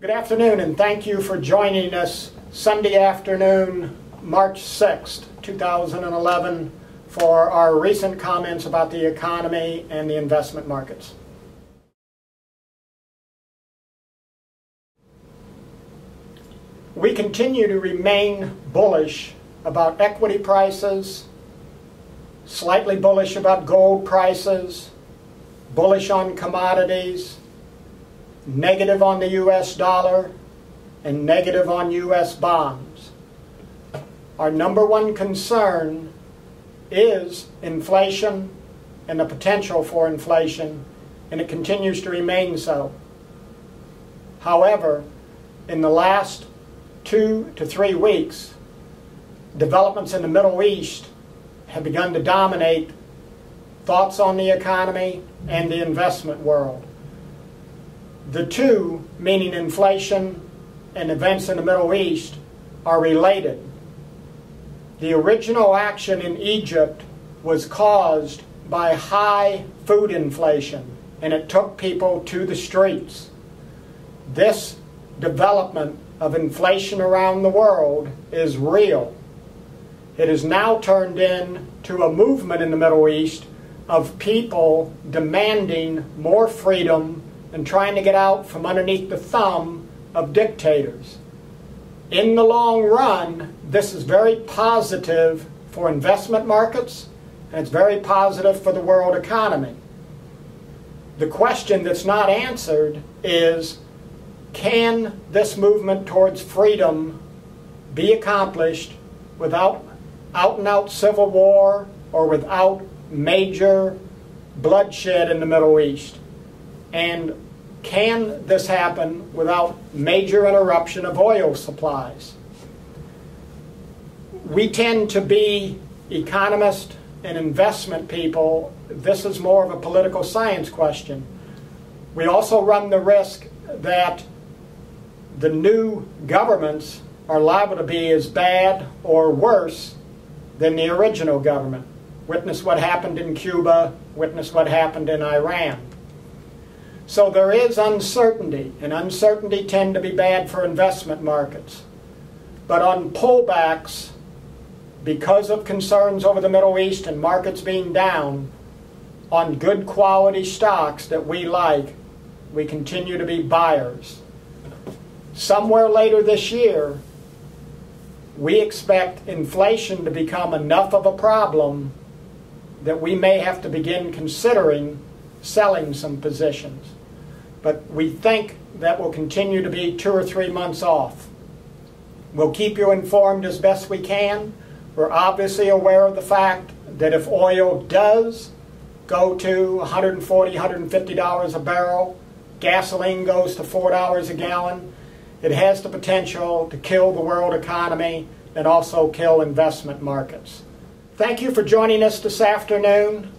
Good afternoon, and thank you for joining us Sunday afternoon, March 6th, 2011, for our recent comments about the economy and the investment markets. We continue to remain bullish about equity prices, slightly bullish about gold prices, bullish on commodities, negative on the US dollar, and negative on US bonds. Our number one concern is inflation and the potential for inflation, and it continues to remain so. However, in the last 2 to 3 weeks, developments in the Middle East have begun to dominate thoughts on the economy and the investment world. The two, meaning inflation and events in the Middle East, are related. The original action in Egypt was caused by high food inflation, and it took people to the streets. This development of inflation around the world is real. It has now turned into a movement in the Middle East of people demanding more freedom and trying to get out from underneath the thumb of dictators. In the long run, this is very positive for investment markets, and it's very positive for the world economy. The question that's not answered is, can this movement towards freedom be accomplished without out-and-out civil war or without major bloodshed in the Middle East? And can this happen without major interruption of oil supplies? We tend to be economists and investment people. This is more of a political science question. We also run the risk that the new governments are liable to be as bad or worse than the original government. Witness what happened in Cuba, witness what happened in Iran. So there is uncertainty, and uncertainty tend to be bad for investment markets. But on pullbacks, because of concerns over the Middle East and markets being down, on good quality stocks that we like, we continue to be buyers. Somewhere later this year, we expect inflation to become enough of a problem that we may have to begin considering selling some positions. But we think that will continue to be 2 or 3 months off. We'll keep you informed as best we can. We're obviously aware of the fact that if oil does go to $140, $150 a barrel, gasoline goes to $4 a gallon, it has the potential to kill the world economy and also kill investment markets. Thank you for joining us this afternoon.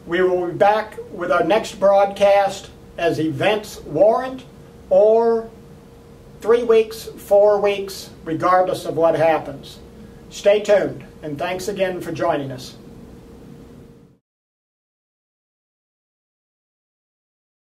We will be back with our next broadcast as events warrant, or 3 weeks, 4 weeks, regardless of what happens. Stay tuned, and thanks again for joining us.